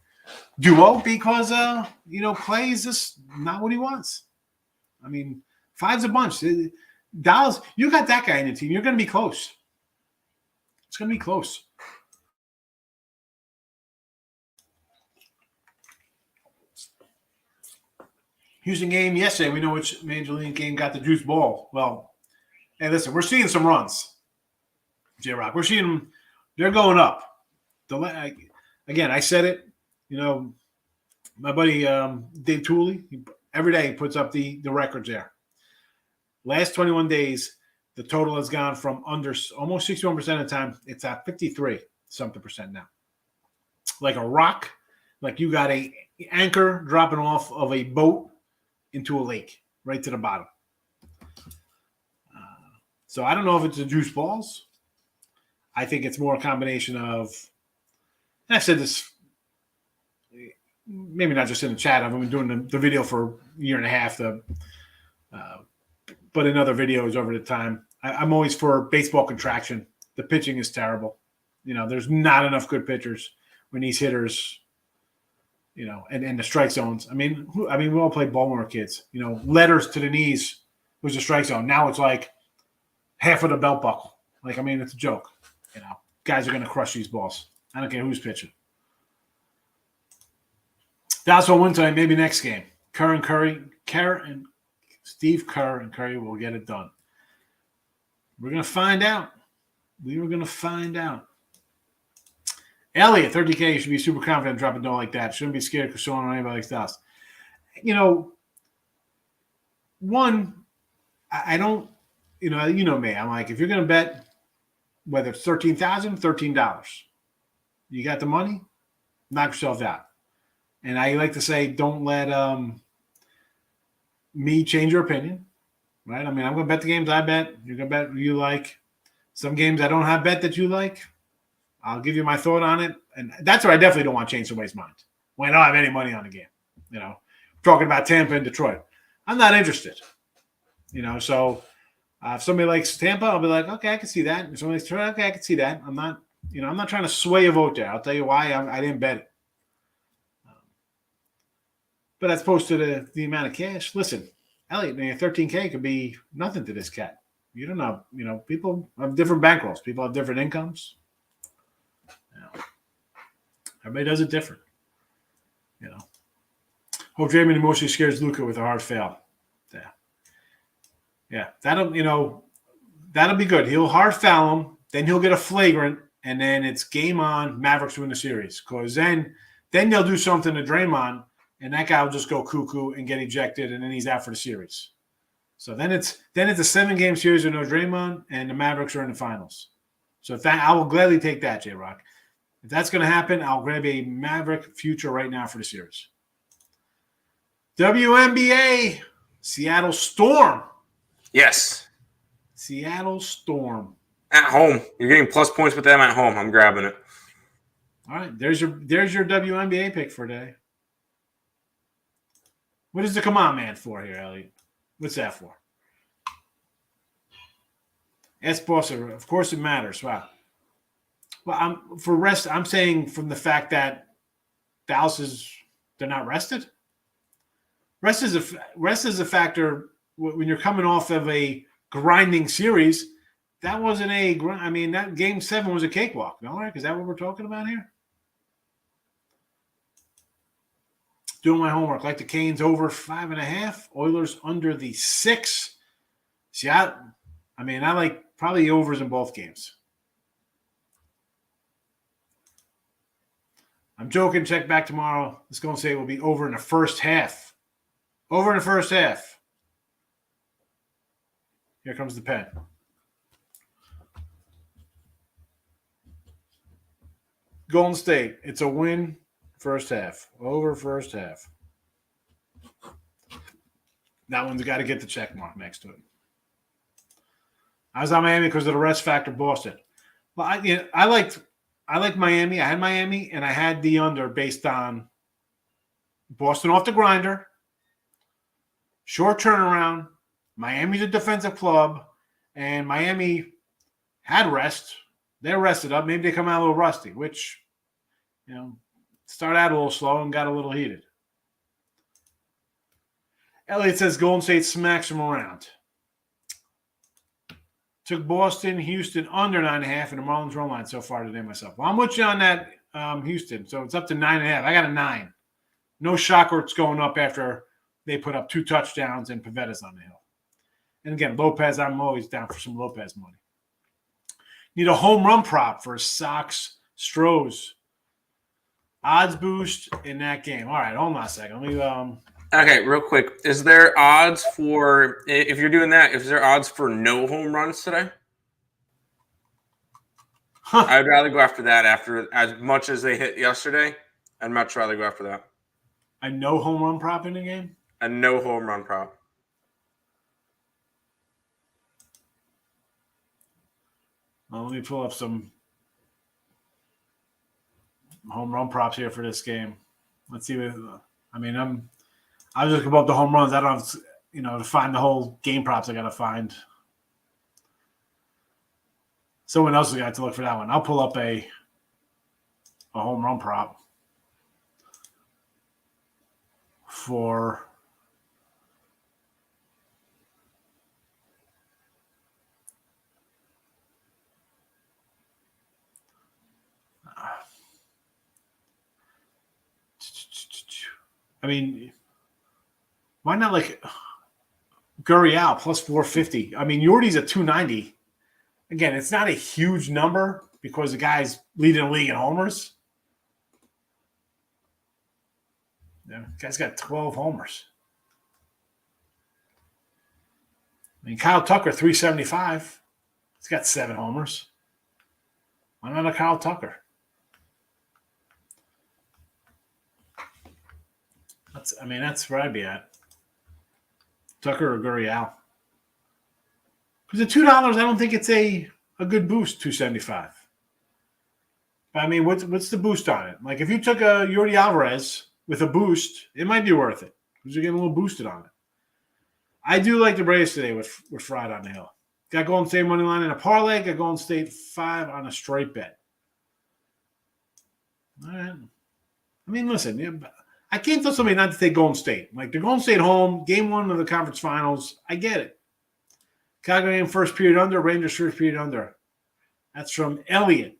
S2: duo because Clay is just not what he wants. I mean, 5's a bunch. Dallas, you got that guy in the team. You're going to be close. It's going to be close. Houston game yesterday. We know which Major League game got the juice ball. Well, hey, listen, we're seeing some runs, J-Rock. We're seeing them. They're going up. Again, I said it. My buddy Dave Tooley, every day he puts up the records there. Last 21 days, the total has gone from under almost 61% of the time. It's at 53-something percent now. Like a rock, like you got a anchor dropping off of a boat into a lake, right to the bottom. So I don't know if it's the juice balls. I think it's more a combination of, and I've said this, maybe not just in the chat. I've been doing the video for a year and a half, but in other videos over the time. I'm always for baseball contraction. The pitching is terrible. There's not enough good pitchers when these hitters and the strike zones. I mean, we all played ball when we were kids. Letters to the knees was the strike zone. Now it's like half of the belt buckle. Like, I mean, it's a joke. Guys are going to crush these balls. I don't care who's pitching. That's what win tonight. Maybe next game. Steve Kerr and Curry will get it done. We're going to find out. We were going to find out. Elliot, 30K, you should be super confident dropping down like that. Shouldn't be scared because showing on anybody like Dallas. One, I don't, me. I'm like, if you're going to bet, whether it's $13,000, $13, you got the money, knock yourself out. And I like to say, don't let me change your opinion, right? I mean, I'm going to bet the games I bet. You're going to bet what you like. Some games I don't have bet that you like. I'll give you my thought on it. And that's what I definitely don't want to change somebody's mind when I don't have any money on the game. Talking about Tampa and Detroit. I'm not interested. So if somebody likes Tampa, I'll be like, okay, I can see that. If somebody likes Detroit, okay, I can see that. I'm not trying to sway a vote there. I'll tell you why I didn't bet it. But as opposed to the amount of cash, listen, Elliot, 13K could be nothing to this cat. You don't know. People have different bankrolls. People have different incomes. Everybody does it different. Hope Draymond emotionally scares Luka with a hard foul. Yeah. That'll be good. He'll hard foul him, then he'll get a flagrant, and then it's game on. Mavericks win the series. Because then they'll do something to Draymond, and that guy will just go cuckoo and get ejected, and then he's out for the series. So then it's a 7-game series with no Draymond, and the Mavericks are in the finals. So I will gladly take that, J-Rock. If that's going to happen, I'll grab a Maverick future right now for the series. WNBA, Seattle Storm.
S3: Yes.
S2: Seattle Storm.
S3: At home. You're getting plus points with them at home. I'm grabbing it.
S2: All right. There's your WNBA pick for today. What is the come on man for here, Elliot? What's that for? Ask Bosser. Of course it matters. Wow. Well, I'm saying from the fact that Dallas they're not rested. Rest is a factor when you're coming off of a grinding series. That wasn't that game 7 was a cakewalk. All right, is that what we're talking about here? Doing my homework. Like the Canes over 5.5. Oilers under the 6. See, I like probably overs in both games. I'm joking. Check back tomorrow. Let's go and say it will be over in the first half. Over in the first half. Here comes the pen. Golden State. It's a win first half. Over first half. That one's got to get the check mark next to it. I was on Miami because of the rest factor. Boston. Well, I like Miami. I had Miami, and I had the under based on Boston off the grinder, short turnaround. Miami's a defensive club, and Miami had rest. They're rested up. Maybe they come out a little rusty, which, start out a little slow and got a little heated. Elliot says Golden State smacks them around. Took Boston, Houston under 9.5, and the Marlins run line so far today myself. Well, I'm with you on that, Houston. So it's up to 9.5. I got a 9. No shocker it's going up after they put up 2 touchdowns and Pavetta's on the hill. And again, Lopez, I'm always down for some Lopez money. Need a home run prop for Sox Stros. Odds boost in that game. All right, hold on a second. Let me
S3: Okay, real quick. Is there odds for, if you're doing that, is there odds for no home runs today? I'd rather go after that after as much as they hit yesterday. I'd much rather go after that.
S2: A no home run prop in the game?
S3: A no home run prop.
S2: Well, let me pull up some home run props here for this game. Let's see. I was just above the home runs. I don't have, to find the whole game props I got to find. Someone else has got to look for that one. I'll pull up a home run prop. for I mean, why not like Gurriel plus 450? I mean, Yordi's at 290. Again, it's not a huge number because the guy's leading the league in homers. Yeah, the guy's got 12 homers. I mean, Kyle Tucker, 375. He's got 7 homers. Why not a Kyle Tucker? That's where I'd be at. Tucker or Gurriel. Because at $2, I don't think it's a good boost, 275. I mean, what's the boost on it? Like if you took a Yordi Alvarez with a boost, it might be worth it because you're getting a little boosted on it. I do like the Braves today with Fried on the hill. Got Golden State money line in a parlay. Got Golden State 5 on a straight bet. All right. I mean, listen, I can't tell somebody not to take Golden State. Like the Golden State home, game 1 of the conference finals. I get it. Calgary game first period under, Rangers first period under. That's from Elliott.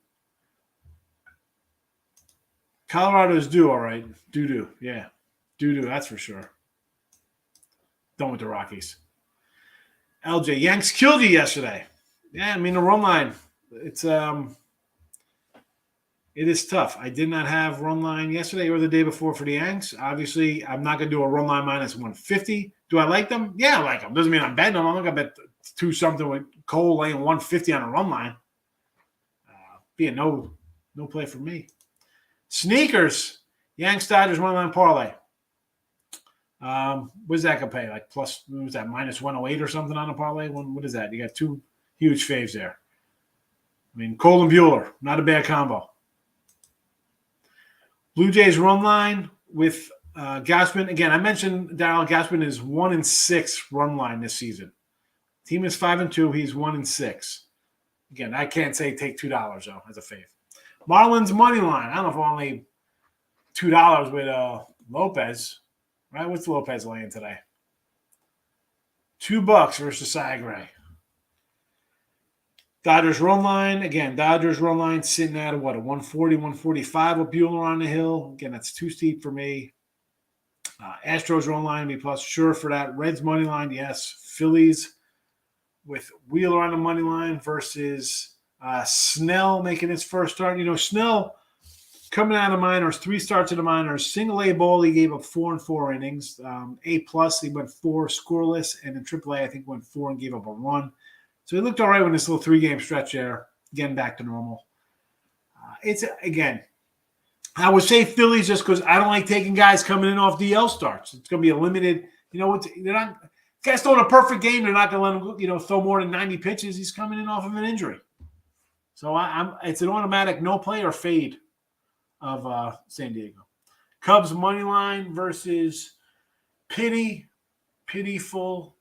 S2: Colorado's due, all right. Doo-doo, yeah. Doo-doo, that's for sure. Done with the Rockies. LJ, Yanks killed you yesterday. Yeah, I mean, the run line, it is tough. I did not have run line yesterday or the day before for the Yanks. Obviously, I'm not going to do a run line minus 150. Do I like them? Yeah, I like them. Doesn't mean I'm betting them. I'm not going to bet 2-something with Cole laying 150 on a run line. Be a no play for me. Sneakers, Yanks Dodgers one line parlay. What's that gonna pay? Like plus, what was that, minus 108 or something on a parlay? What is that? You got 2 huge faves there. I mean, Cole and Bueller, not a bad combo. Blue Jays run line with Gausman. Again, I mentioned Darryl Gausman is 1-6 run line this season. Team is 5-2. He's 1-6. Again, I can't say take $2 though as a fave. Marlins money line. I don't know if only $2 with Lopez. Right? What's Lopez laying today? $2 versus Sagre. Dodgers run line. Again, Dodgers run line sitting at a 140, 145 with Bueller on the hill. Again, that's too steep for me. Astros run line, B plus. Sure for that. Reds money line, yes. Phillies with Wheeler on the money line versus Snell making his first start. You know, Snell coming out of the minors, 3 starts in the minors, single A ball, he gave up 4 in 4 innings. A plus, he went 4 scoreless, and in AAA, I think went 4 and gave up a run. So he looked all right with this little 3-game stretch there, getting back to normal. It's again, I would say Phillies just because I don't like taking guys coming in off DL starts. It's going to be a limited. You know, they're not. Guys throwing a perfect game, they're not going to let him, throw more than 90 pitches. He's coming in off of an injury. So it's an automatic no play or fade of San Diego. Cubs money line versus pitiful.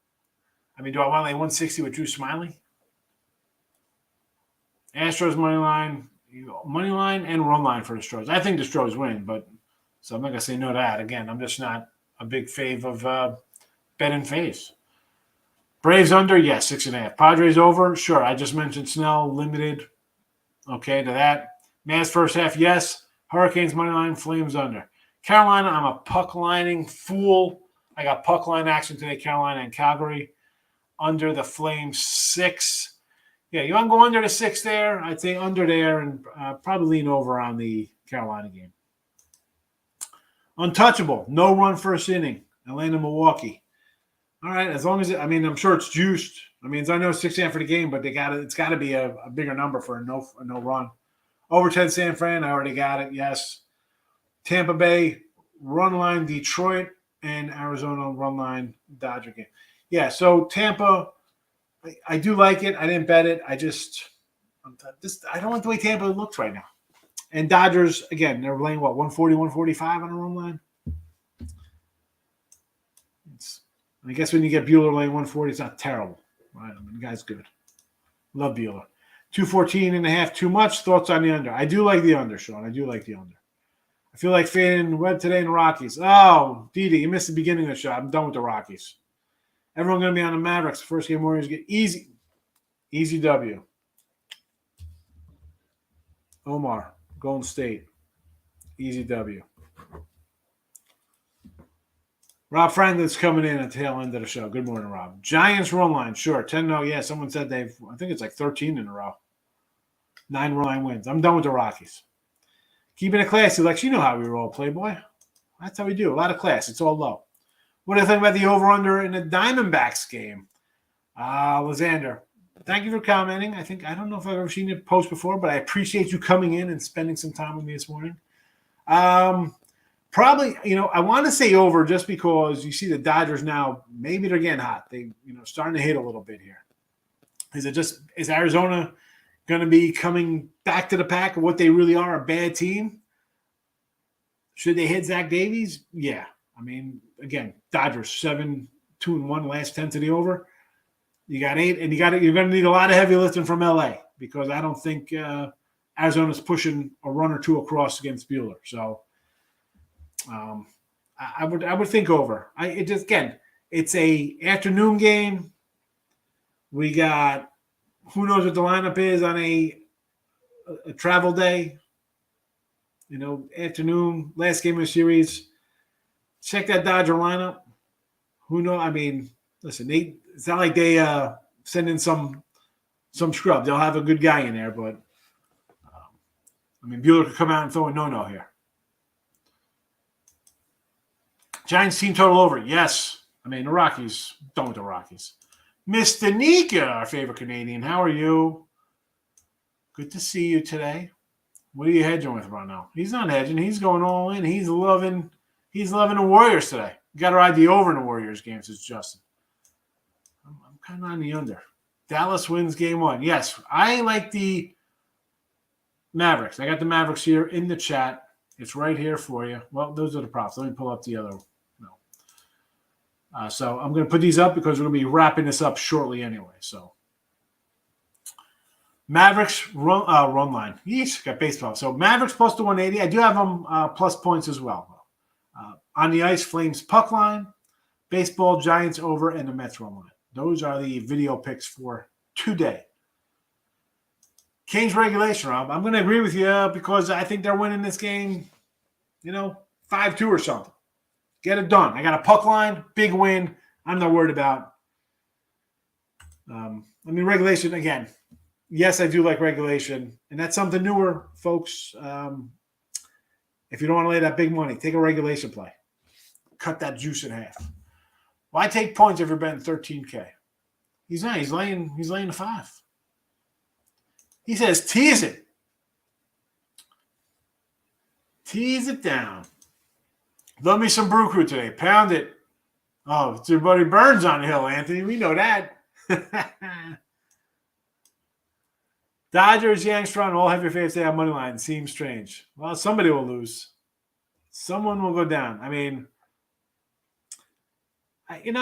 S2: I mean, do I want to lay 160 with Drew Smiley? Astros money line and run line for the Stros. I think the Stros win, so I'm not going to say no to that. Again, I'm just not a big fave of betting faves. Braves under, yes, 6.5. Padres over, sure. I just mentioned Snell, limited. Okay, to that. Mavs first half, yes. Hurricanes money line, Flames under. Carolina, I'm a puck lining fool. I got puck line action today, Carolina and Calgary. Under the Flames 6. Yeah, you want to go under the 6 there? I'd say under there and probably lean over on the Carolina game. Untouchable, no run first inning. Atlanta, Milwaukee. All right, as long as I'm sure it's juiced. I know 6.5 for the game, but it's got to be a bigger number for a no run. Over 10 San Fran, I already got it. Yes. Tampa Bay run line Detroit and Arizona run line Dodger game. Yeah, so Tampa, I do like it. I didn't bet it. I don't like the way Tampa looks right now. And Dodgers, again, they're laying 140, 145 on a run line. I guess when you get Bueller laying 140, it's not terrible. Right? The guy's good. Love Bueller. 214.5, too much. Thoughts on the under? I do like the under, Sean. I do like the under. I feel like fading Webb today in the Rockies. Oh, Didi, you missed the beginning of the show. I'm done with the Rockies. Everyone going to be on the Mavericks. First game Warriors get easy. Easy W. Omar, Golden State. Easy W. Rob Franklin's coming in at the tail end of the show. Good morning, Rob. Giants run line. Sure. 10-0. Yeah, someone said I think it's like 13 in a row. 9 run line wins. I'm done with the Rockies. Keeping it classy, Lex. You know how we roll, Playboy. That's how we do. A lot of class. It's all low. What do you think about the over-under in the Diamondbacks game? Lysander, thank you for commenting. I don't know if I've ever seen your post before, but I appreciate you coming in and spending some time with me this morning. Probably, I want to say over just because you see the Dodgers now, maybe they're getting hot. They, starting to hit a little bit here. Is Arizona going to be coming back to the pack of what they really are, a bad team? Should they hit Zach Davies? Yeah. I mean, again, Dodgers 7-2-1 last 10 to the over. You got 8, and you're going to need a lot of heavy lifting from LA because I don't think Arizona's pushing a run or two across against Buehler. So I would think over. It's a afternoon game. We got who knows what the lineup is on a travel day. Afternoon, last game of the series. Check that Dodger lineup. Who knows? I mean, listen, it's not like they send in some scrub. They'll have a good guy in there, but Buehler could come out and throw a no-no here. Giants team total over. Yes. The Rockies. Done with the Rockies. Miss Danica, our favorite Canadian. How are you? Good to see you today. What are you hedging with right now? He's not hedging. He's going all in. He's loving the Warriors today. You got to ride the over in the Warriors game, says Justin. I'm kind of on the under. Dallas wins game 1. Yes, I like the Mavericks. I got the Mavericks here in the chat. It's right here for you. Well, those are the props. Let me pull up the other. So I'm going to put these up because we're going to be wrapping this up shortly anyway. So Mavericks run line. Yeesh, got baseball. So Mavericks plus the 180. I do have them plus points as well. On the ice, Flames puck line, baseball, Giants over, and the Mets run line. Those are the video picks for today. Canes regulation, Rob. I'm going to agree with you because I think they're winning this game, 5-2 or something. Get it done. I got a puck line, big win. I'm not worried about. Regulation, again, yes, I do like regulation, and that's something newer, folks. If you don't want to lay that big money, take a regulation play. Cut that juice in half. Why take points if you're betting 13K? He's not. He's laying the 5. He says, tease it. Tease it down. Love me some Brew Crew today. Pound it. Oh, it's your buddy Burns on the hill, Anthony. We know that. Dodgers, Yanks, Toronto, all have your favorites. They have money line. Seems strange. Well, somebody will lose. Someone will go down. I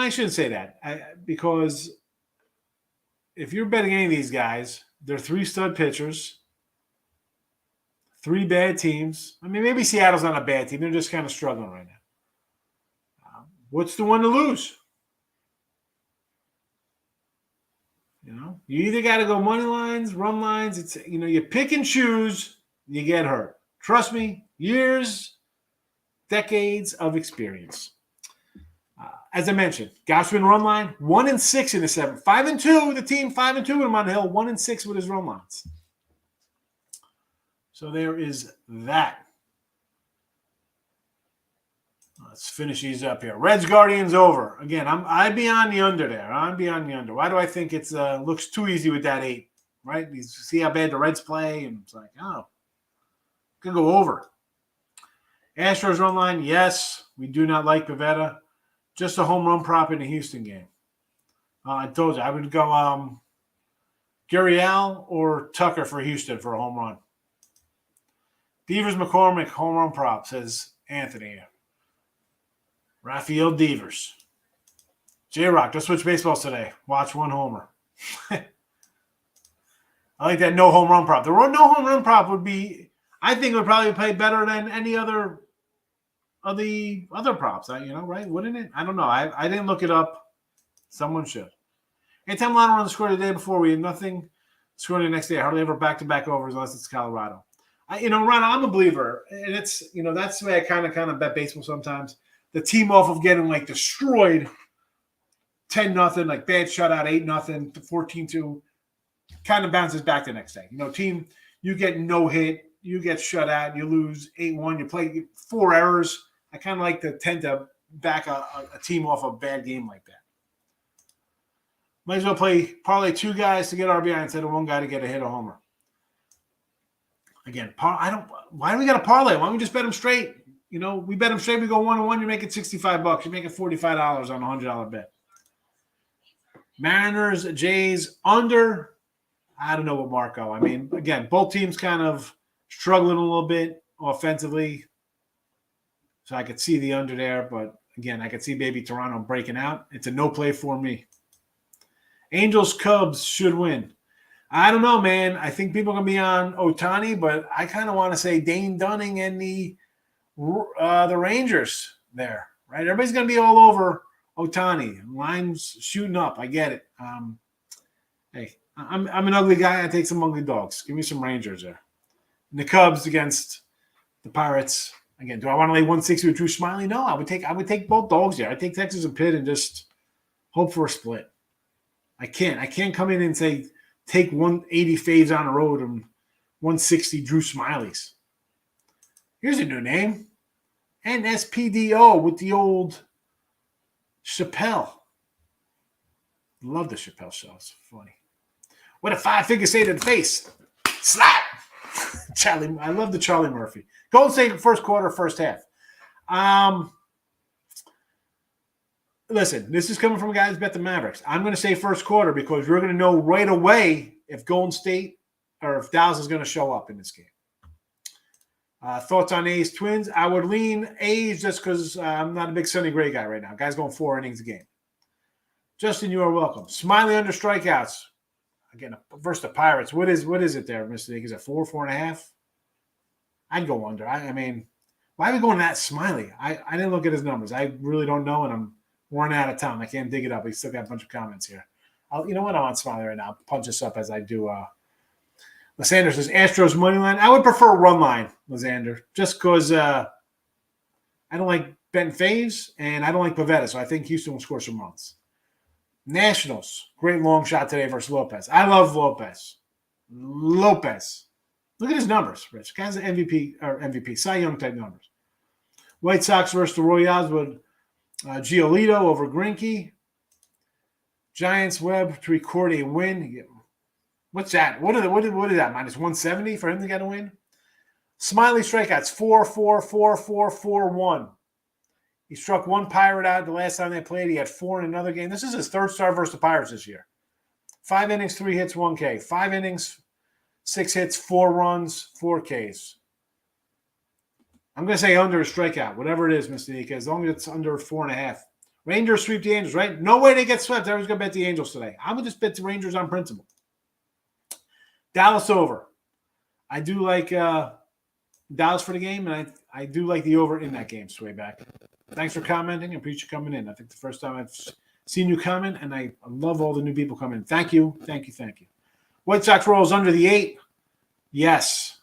S2: shouldn't say that because if you're betting any of these guys, they're 3 stud pitchers, 3 bad teams. Maybe Seattle's not a bad team. They're just kind of struggling right now. What's the one to lose? You either got to go money lines, run lines. It's you pick and choose, you get hurt. Trust me, years, decades of experience. As I mentioned, Gaussman run line 1-6 in the 7, 5-2. The team 5-2 with him on the hill, 1-6 with his run lines. So there is that. Let's finish these up here. Reds Guardians over. Again, I'd be on the under there. I'd be on the under. Why do I think it's looks too easy with that 8? Right? You see how bad the Reds play, and it's like, could go over. Astros run line, yes. We do not like Pivetta. Just a home run prop in the Houston game. I told you I would go Gurriel or Tucker for Houston for a home run. Devers McCormick home run prop, says Anthony. Rafael Devers. J-Rock, just switch baseballs today. Watch 1 homer. I like that no home run prop. The no home run prop would be I think it would probably play better than any other of the other props. Right? Wouldn't it? I don't know. I didn't look it up. Someone should. Anytime Lionel runs scored the day before, we have nothing scoring the next day. Hardly ever back-to-back overs unless it's Colorado. Ron, I'm a believer, and it's that's the way I kind of bet baseball sometimes. The team off of getting like destroyed, 10-0, like bad shutout, 8-0, 14-2, kind of bounces back the next day. Team, you get no hit, you get shut out, you lose 8-1, you play 4 errors. I kind of like to tend to back a team off a bad game like that. Might as well parlay 2 guys to get RBI instead of 1 guy to get a hit or homer. Again, why do we got to parlay? Why don't we just bet them straight? We bet them straight. We go 1-1. You're making $65. You're making $45 on a $100 bet. Mariners, Jays, under. I don't know what Marco. Again, both teams kind of struggling a little bit offensively. So I could see the under there. But, again, I could see maybe Toronto breaking out. It's a no play for me. Angels, Cubs should win. I don't know, man. I think people are going to be on Ohtani, but I kind of want to say Dane Dunning and the Rangers there, right? Everybody's going to be all over Ohtani. Line's shooting up. I get it. Hey, I'm an ugly guy. I take some ugly dogs. Give me some Rangers there. And the Cubs against the Pirates. Again, do I want to lay 160 with Drew Smiley? No, I would take both dogs there. I'd take Texas and Pitt and just hope for a split. I can't come in and say take 180 faves on the road and 160 Drew Smileys. Here's a new name. NSPDO with the old Chappelle. Love the Chappelle show. It's funny. What a 5-figure say to the face. Slap. Charlie. I love the Charlie Murphy. Golden State first quarter, first half. Listen, this is coming from a guy who's bet the Mavericks. I'm going to say first quarter because we're going to know right away if Golden State or if Dallas is going to show up in this game. Thoughts on A's Twins? I would lean A's just because I'm not a big Sonny Gray guy right now. Guy's going 4 innings a game. Justin, you are welcome. Smiley under strikeouts. Again, versus the Pirates. What is it there, Mr. Nick? Is it 4, 4.5? I'd go under. Why are we going that Smiley? I didn't look at his numbers. I really don't know, and I'm worn out of time. I can't dig it up. We still got a bunch of comments here. You know what? I'm on Smiley right now. I'll punch this up as I do. Lysander says Astros money line. I would prefer run line, Lysander, just because I don't like Ben Faves and I don't like Pavetta, so I think Houston will score some runs. Nationals, great long shot today versus Lopez. I love Lopez. Look at his numbers, Rich. Guy's an MVP, Cy Young type numbers. White Sox versus the Royals with Giolito over Greinke. Giants Webb to record a win. What's that? What is that? Minus 170 for him to get a win? Smiley strikeouts 4-4-4-4-4-1. He struck 1 Pirate out the last time they played. He had 4 in another game. This is his 3rd start versus the Pirates this year. 5 innings, 3 hits, 1 K. 5 innings, 6 hits, 4 runs, 4 Ks. I'm going to say under a strikeout, whatever it is, Mr. Nika, as long as it's under 4.5. Rangers sweep the Angels, right? No way they get swept. Everyone's going to bet the Angels today. I would just bet the Rangers on principle. Dallas over. I do like Dallas for the game, and I do like the over in that game, Sway back. Thanks for commenting. I appreciate you coming in. I think the first time I've seen you comment, and I love all the new people coming in. Thank you. White Sox rolls under the 8. Yes.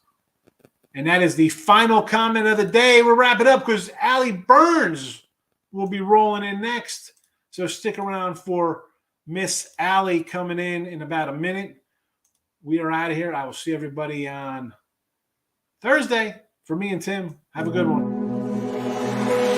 S2: And that is the final comment of the day. We'll wrap it up because Allie Burns will be rolling in next. So stick around for Miss Allie coming in about a minute. We are out of here. I will see everybody on Thursday. For me and Tim, have a good one.